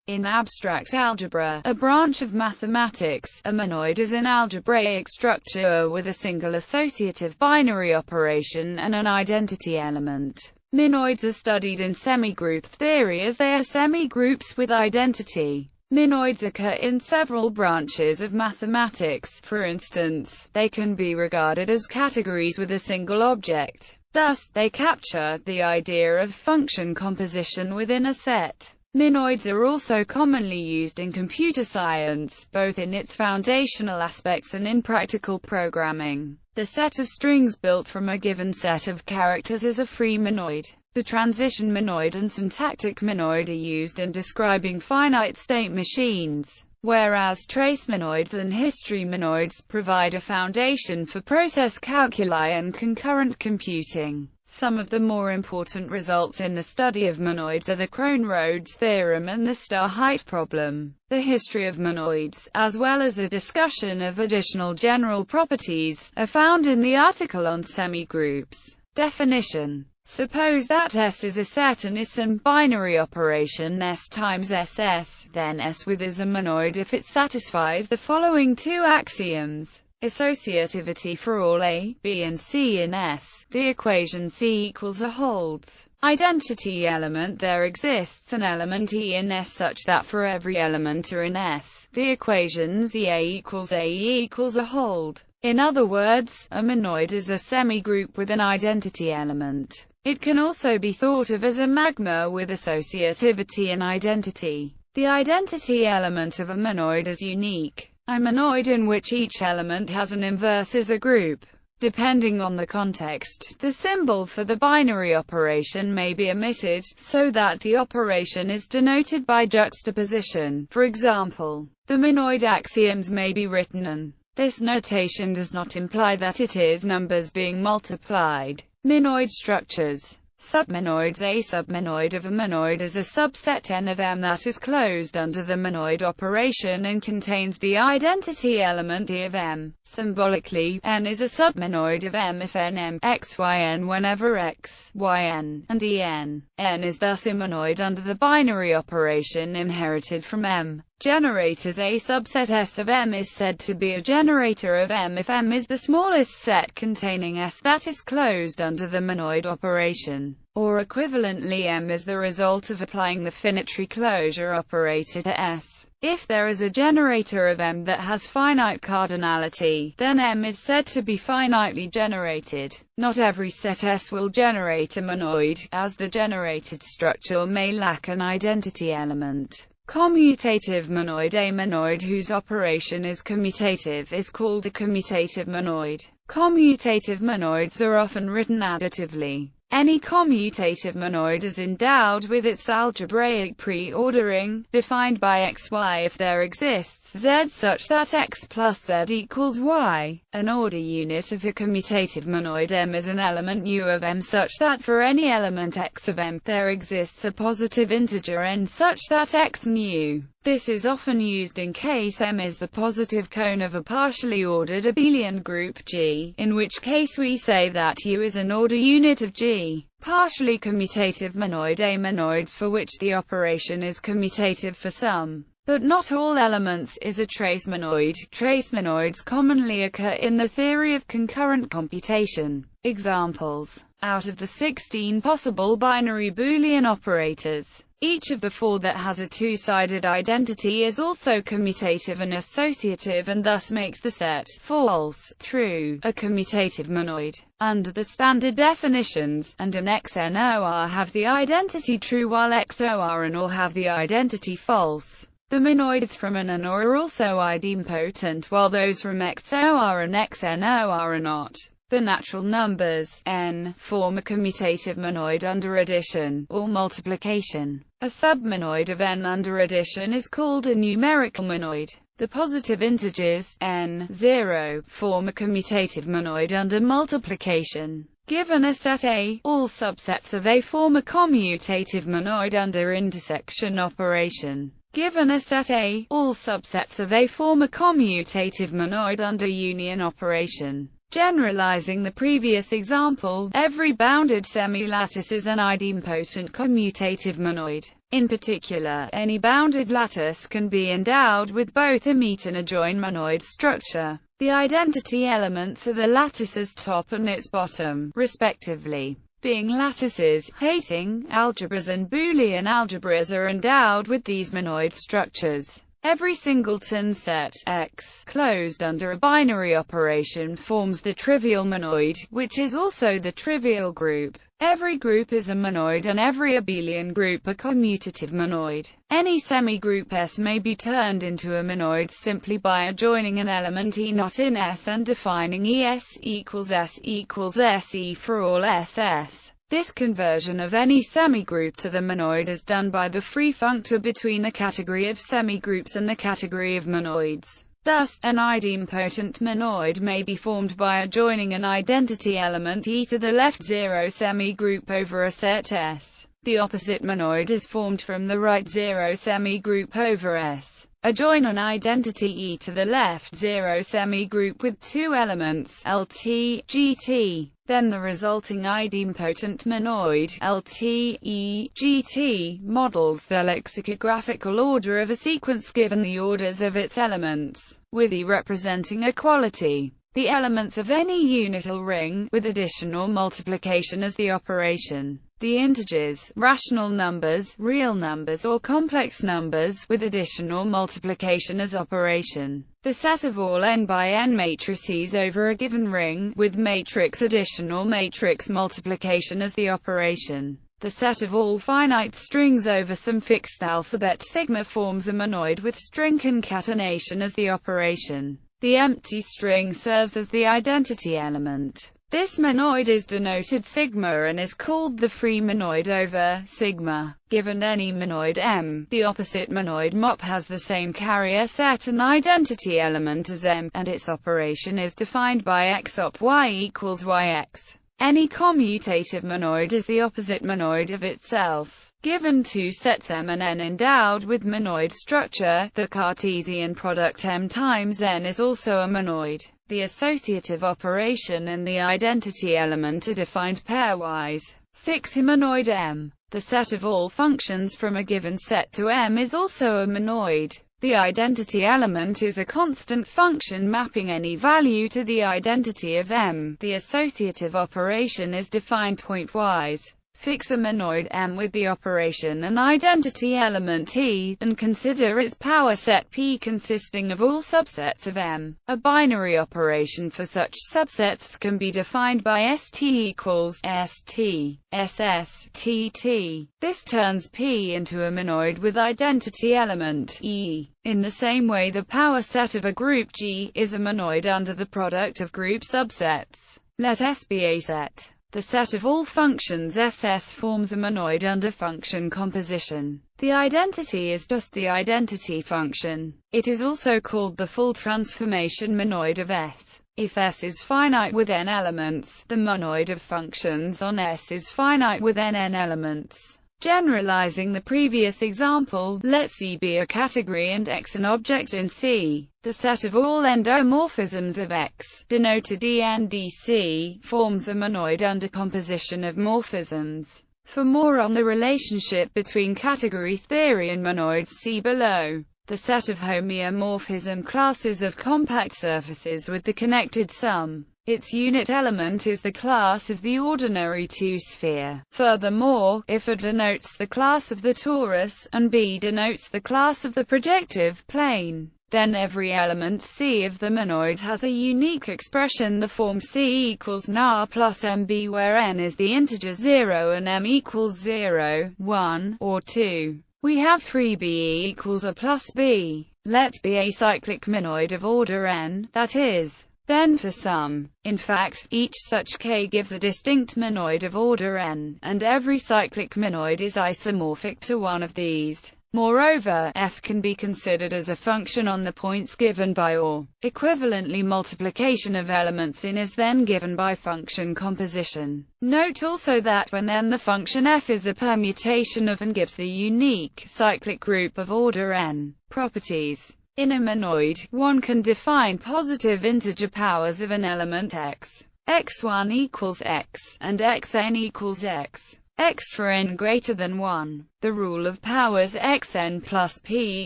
In abstract algebra, a branch of mathematics, a monoid is an algebraic structure with a single associative binary operation and an identity element. Monoids are studied in semigroup theory as they are semigroups with identity. Monoids occur in several branches of mathematics. For instance, they can be regarded as categories with a single object. Thus, they capture the idea of function composition within a set. Monoids are also commonly used in computer science, both in its foundational aspects and in practical programming. The set of strings built from a given set of characters is a free monoid. The transition monoid and syntactic monoid are used in describing finite-state machines, whereas trace monoids and history monoids provide a foundation for process calculi and concurrent computing. Some of the more important results in the study of monoids are the Krohn-Rhodes theorem and the star height problem. The history of monoids, as well as a discussion of additional general properties, are found in the article on semigroups. Definition: suppose that S is a set and is some binary operation S times SS, then S with is a monoid if it satisfies the following two axioms. Associativity for all A, B and C in S. The equation C equals A holds. Identity element: there exists an element E in S such that for every element A in S, the equations EA equals AE equals A hold. In other words, a monoid is a semigroup with an identity element. It can also be thought of as a magma with associativity and identity. The identity element of a monoid is unique. A monoid in which each element has an inverse is a group. Depending on the context, the symbol for the binary operation may be omitted, so that the operation is denoted by juxtaposition. For example, the monoid axioms may be written and this notation does not imply that it is numbers being multiplied. Monoid structures. Submonoids: a submonoid of a monoid is a subset N of M that is closed under the monoid operation and contains the identity element E of M. Symbolically, N is a submonoid of M if N M, X, Y, N whenever X, Y, N, and E N. N is thus a monoid under the binary operation inherited from M. Generators: a subset S of M is said to be a generator of M if M is the smallest set containing S that is closed under the monoid operation. Or equivalently, M is the result of applying the finitary closure operator to S. If there is a generator of M that has finite cardinality, then M is said to be finitely generated. Not every set S will generate a monoid, as the generated structure may lack an identity element. Commutative monoid: a monoid whose operation is commutative is called a commutative monoid. Commutative monoids are often written additively. Any commutative monoid is endowed with its algebraic pre-ordering, defined by xy if there exists z such that x plus z equals y. An order unit of a commutative monoid M is an element U of M such that for any element x of M, there exists a positive integer n such that x nu. This is often used in case M is the positive cone of a partially ordered abelian group G, in which case we say that U is an order unit of G. Partially commutative monoid: a monoid for which the operation is commutative for some, but not all elements, is a trace monoid. Trace monoids commonly occur in the theory of concurrent computation. Examples: out of the 16 possible binary Boolean operators, each of the 4 that has a two-sided identity is also commutative and associative and thus makes the set false through a commutative monoid. Under the standard definitions, and an XNOR have the identity true while XOR and OR have the identity false. The monoids from an NOR are also idempotent while those from XOR and XNOR are not. The natural numbers, n, form a commutative monoid under addition, or multiplication. A submonoid of n under addition is called a numerical monoid. The positive integers, n, 0, form a commutative monoid under multiplication. Given a set A, all subsets of A form a commutative monoid under intersection operation. Given a set A, all subsets of A form a commutative monoid under union operation. Generalizing the previous example, every bounded semilattice is an idempotent commutative monoid. In particular, any bounded lattice can be endowed with both a meet and a join monoid structure. The identity elements are the lattice's top and its bottom, respectively. Being lattices, Hating algebras and Boolean algebras are endowed with these monoid structures. Every singleton set X closed under a binary operation forms the trivial monoid, which is also the trivial group. Every group is a monoid and every abelian group a commutative monoid. Any semigroup S may be turned into a monoid simply by adjoining an element E not in S and defining ES equals SE for all SS. This conversion of any semigroup to the monoid is done by the free functor between the category of semigroups and the category of monoids. Thus, an idempotent monoid may be formed by adjoining an identity element E to the left 0 semigroup over a set S. The opposite monoid is formed from the right 0 semigroup over S. Adjoin an identity E to the left 0 semigroup with two elements, LT, GT. Then the resulting idempotent monoid, LT, E, GT, models the lexicographical order of a sequence given the orders of its elements, with E representing a quality. The elements of any unital ring, with additional multiplication as the operation. The integers, rational numbers, real numbers or complex numbers, with additional multiplication as operation. The set of all n by n matrices over a given ring, with matrix additional matrix multiplication as the operation. The set of all finite strings over some fixed alphabet sigma forms a monoid with string concatenation as the operation. The empty string serves as the identity element. This monoid is denoted sigma and is called the free monoid over sigma. Given any monoid M, the opposite monoid MOP has the same carrier set and identity element as M, and its operation is defined by x op y equals yx. Any commutative monoid is the opposite monoid of itself. Given two sets M and N endowed with monoid structure, the Cartesian product M times N is also a monoid. The associative operation and the identity element are defined pairwise. Fix a monoid M. The set of all functions from a given set to M is also a monoid. The identity element is a constant function mapping any value to the identity of M. The associative operation is defined pointwise. Fix a monoid M with the operation and identity element T, and consider its power set P consisting of all subsets of M. A binary operation for such subsets can be defined by ST equals ST, SS, TT. This turns P into a monoid with identity element E. In the same way the power set of a group G is a monoid under the product of group subsets. Let S be a set. The set of all functions SS forms a monoid under function composition. The identity is just the identity function. It is also called the full transformation monoid of S. If S is finite with n elements, the monoid of functions on S is finite with n elements. Generalizing the previous example, let C be a category and X an object in C. The set of all endomorphisms of X, denoted E and DC, forms a monoid under composition of morphisms. For more on the relationship between category theory and monoids, see below. The set of homeomorphism classes of compact surfaces with the connected sum. Its unit element is the class of the ordinary two-sphere. Furthermore, if A denotes the class of the torus, and B denotes the class of the projective plane, then every element C of the monoid has a unique expression, the form C equals NA plus MB, where N is the integer 0 and M equals 0, 1, or 2. We have 3B equals A plus B. Let B a cyclic monoid of order n, that is, then for some. In fact, each such K gives a distinct monoid of order n, and every cyclic monoid is isomorphic to one of these. Moreover, f can be considered as a function on the points given by or. Equivalently, multiplication of elements in is then given by function composition. Note also that when n the function f is a permutation of and gives the unique cyclic group of order n. Properties. In a monoid, one can define positive integer powers of an element x. x1 equals x, and xn equals x. X for n greater than 1. The rule of powers xn plus p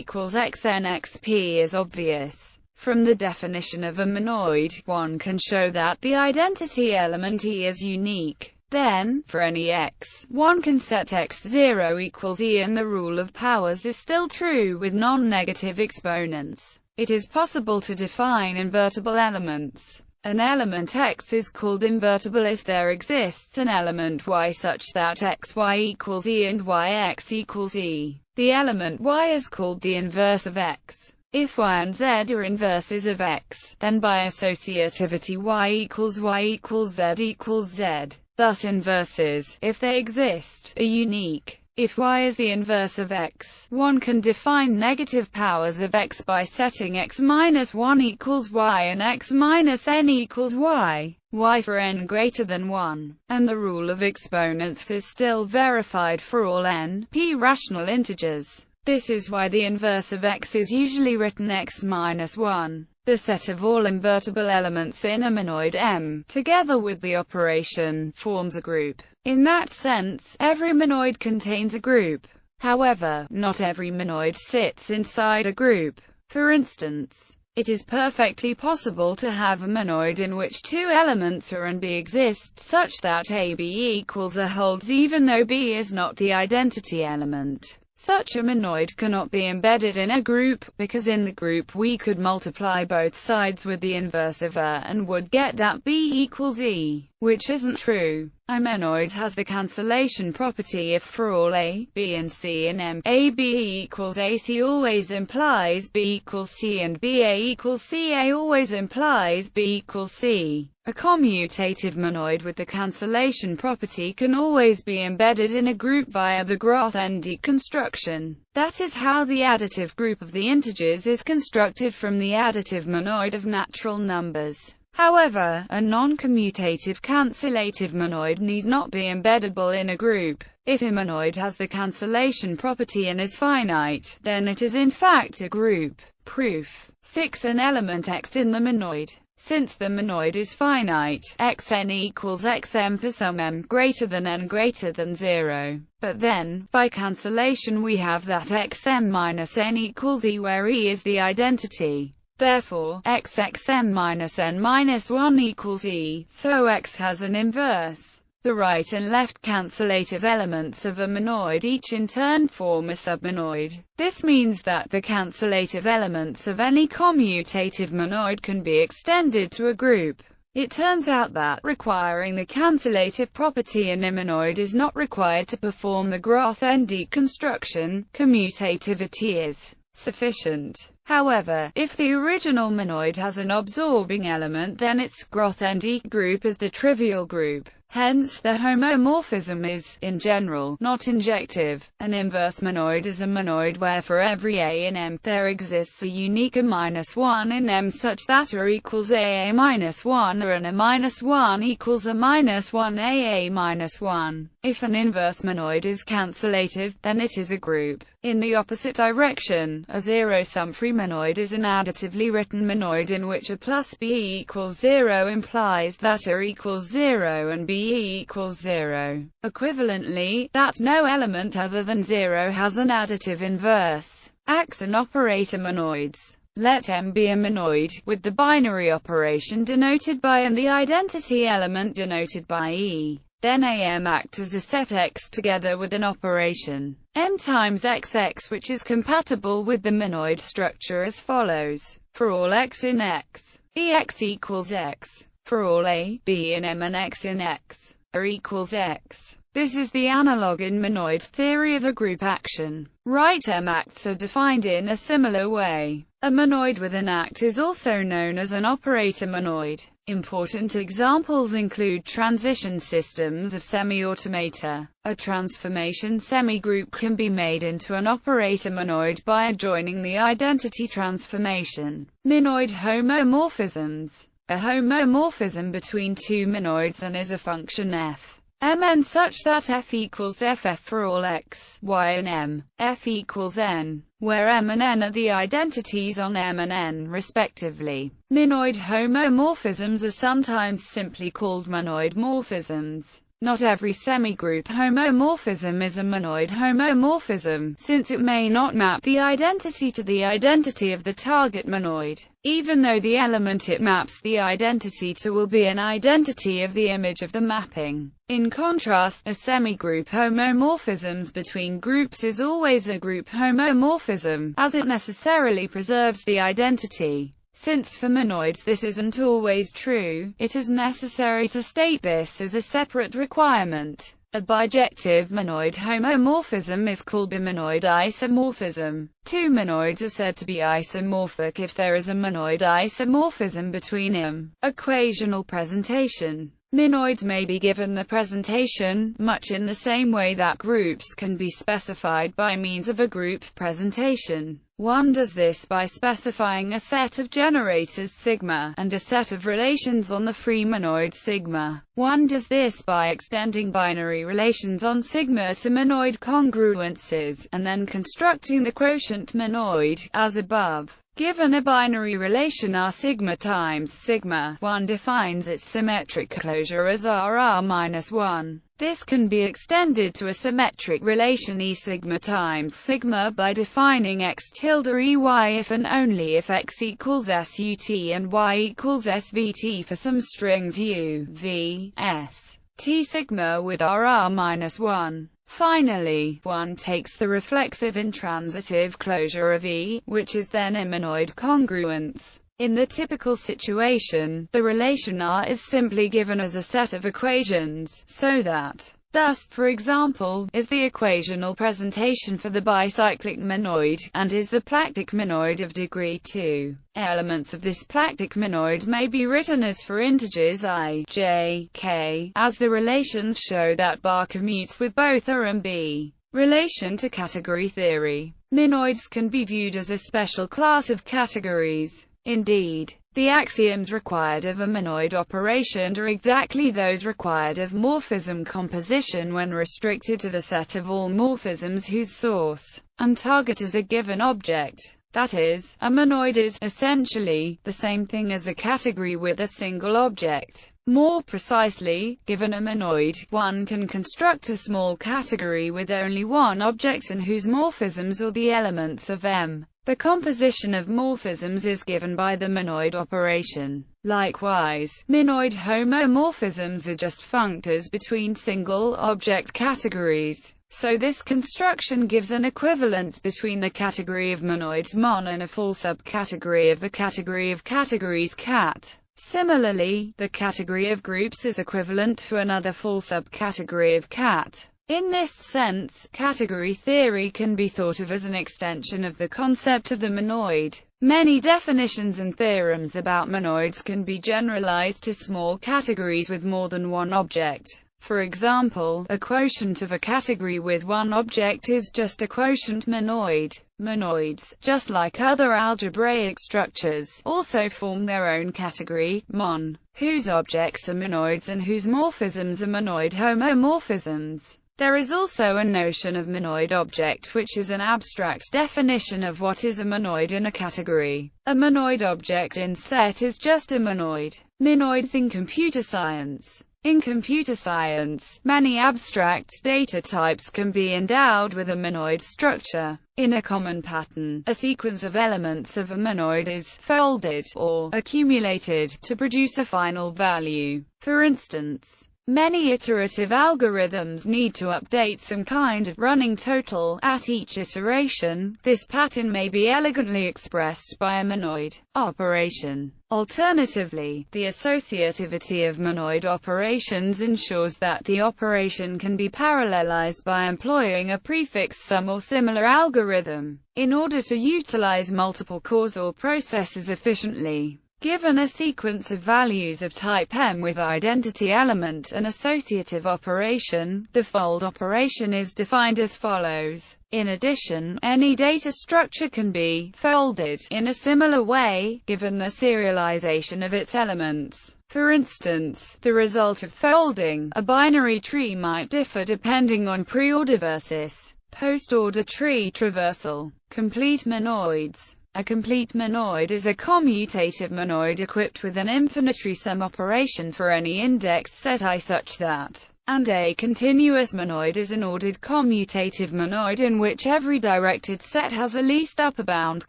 equals xn xp is obvious. From the definition of a monoid, one can show that the identity element E is unique. Then, for any x, one can set x0 equals E, and the rule of powers is still true with non-negative exponents. It is possible to define invertible elements. An element x is called invertible if there exists an element y such that xy equals E and yx equals E. The element y is called the inverse of x. If y and z are inverses of x, then by associativity y equals z equals z. Thus inverses, if they exist, are unique. If y is the inverse of x, one can define negative powers of x by setting x minus 1 equals y and x minus n equals y, y for n greater than 1, and the rule of exponents is still verified for all n, p rational integers. This is why the inverse of x is usually written x minus 1. The set of all invertible elements in a monoid M, together with the operation, forms a group. In that sense, every monoid contains a group. However, not every monoid sits inside a group. For instance, it is perfectly possible to have a monoid in which two elements A and B exist such that AB equals A holds even though B is not the identity element. Such a monoid cannot be embedded in a group, because in the group we could multiply both sides with the inverse of A and would get that B equals E, which isn't true. A monoid has the cancellation property if for all A, B and C in M, AB equals AC always implies B equals C, and BA equals CA always implies B equals C. A commutative monoid with the cancellation property can always be embedded in a group via the Grothendieck construction. That is how the additive group of the integers is constructed from the additive monoid of natural numbers. However, a non-commutative cancellative monoid need not be embeddable in a group. If a monoid has the cancellation property and is finite, then it is in fact a group. Proof. Fix an element x in the monoid. Since the monoid is finite, xn equals xm for some m greater than n greater than 0. But then, by cancellation we have that xm minus n equals E, where E is the identity. Therefore, xm minus n minus 1 equals E, so x has an inverse. The right and left cancellative elements of a monoid each in turn form a submonoid. This means that the cancellative elements of any commutative monoid can be extended to a group. It turns out that requiring the cancellative property in a monoid is not required to perform the Grothendieck construction. Commutativity is sufficient. However, if the original monoid has an absorbing element, then its Grothendieck group is the trivial group. Hence, the homomorphism is, in general, not injective. An inverse monoid is a monoid where for every A in M, there exists a unique A-1 in M such that A equals AA-1 or an A-1 equals A-1 AA-1. If an inverse monoid is cancellative, then it is a group. In the opposite direction, a zero-sum free monoid is an additively written monoid in which A plus B equals 0 implies that A equals 0 and B equals 0. Equivalently, that no element other than 0 has an additive inverse. Acts and operator monoids. Let M be a monoid, with the binary operation denoted by and the identity element denoted by E. Then AM act as a set X together with an operation M times XX which is compatible with the monoid structure as follows. For all X in X, EX equals X. For all A, B in M and X in X, A equals X. This is the analog in monoid theory of a group action. Right M acts are defined in a similar way. A monoid with an act is also known as an operator monoid. Important examples include transition systems of semi-automata. A transformation semigroup can be made into an operator monoid by adjoining the identity transformation. Monoid homomorphisms. A homomorphism between two monoids and is a function f. Mn such that f equals ff for all x, y and m, f equals n, where m and n are the identities on m and n respectively. Monoid homomorphisms are sometimes simply called monoid morphisms. Not every semigroup homomorphism is a monoid homomorphism, since it may not map the identity to the identity of the target monoid, even though the element it maps the identity to will be an identity of the image of the mapping. In contrast, a semigroup homomorphisms between groups is always a group homomorphism, as it necessarily preserves the identity. Since for monoids this isn't always true, it is necessary to state this as a separate requirement. A bijective monoid homomorphism is called a monoid isomorphism. Two monoids are said to be isomorphic if there is a monoid isomorphism between them. Equational presentation. Monoids may be given the presentation, much in the same way that groups can be specified by means of a group presentation. One does this by specifying a set of generators sigma, and a set of relations on the free monoid sigma. One does this by extending binary relations on sigma to monoid congruences, and then constructing the quotient monoid, as above. Given a binary relation R sigma times sigma, one defines its symmetric closure as RR-1. This can be extended to a symmetric relation E sigma times sigma by defining x tilde EY if and only if x equals SUT and y equals SVT for some strings U, V, S, T sigma with RR-1. Finally, one takes the reflexive intransitive closure of E, which is then a monoid congruence. In the typical situation, the relation R is simply given as a set of equations, so that, thus, for example, is the equational presentation for the bicyclic monoid, and is the plactic monoid of degree 2. Elements of this plactic monoid may be written as for integers I, j, k, as the relations show that bar commutes with both A and B. Relation to category theory. Monoids can be viewed as a special class of categories. Indeed, the axioms required of a monoid operation are exactly those required of morphism composition when restricted to the set of all morphisms whose source and target is a given object. That is, a monoid is, essentially, the same thing as a category with a single object. More precisely, given a monoid, one can construct a small category with only one object and whose morphisms are the elements of M. The composition of morphisms is given by the monoid operation. Likewise, monoid homomorphisms are just functors between single object categories. So this construction gives an equivalence between the category of monoids mon and a full subcategory of the category of categories cat. Similarly, the category of groups is equivalent to another full subcategory of cat. In this sense, category theory can be thought of as an extension of the concept of the monoid. Many definitions and theorems about monoids can be generalized to small categories with more than one object. For example, a quotient of a category with one object is just a quotient monoid. Monoids, just like other algebraic structures, also form their own category, mon, whose objects are monoids and whose morphisms are monoid homomorphisms. There is also a notion of monoid object, which is an abstract definition of what is a monoid in a category. A monoid object in set is just a monoid. Monoids in computer science. In computer science, many abstract data types can be endowed with a monoid structure. In a common pattern, a sequence of elements of a monoid is folded or accumulated to produce a final value. For instance, many iterative algorithms need to update some kind of running total at each iteration. This pattern may be elegantly expressed by a monoid operation. Alternatively, the associativity of monoid operations ensures that the operation can be parallelized by employing a prefix sum or similar algorithm, in order to utilize multiple causal processes efficiently. Given a sequence of values of type M with identity element and associative operation, the fold operation is defined as follows. In addition, any data structure can be folded in a similar way, given the serialization of its elements. For instance, the result of folding a binary tree might differ depending on pre-order versus post-order tree traversal. Complete monoids. A complete monoid is a commutative monoid equipped with an infinitary sum operation for any index set I such that, and a continuous monoid is an ordered commutative monoid in which every directed set has a least upper bound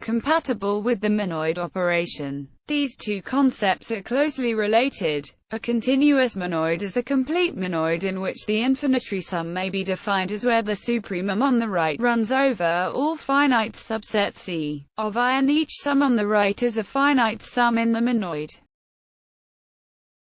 compatible with the monoid operation. These two concepts are closely related. A continuous monoid is a complete monoid in which the infinitary sum may be defined as where the supremum on the right runs over all finite subsets E of I and each sum on the right is a finite sum in the monoid.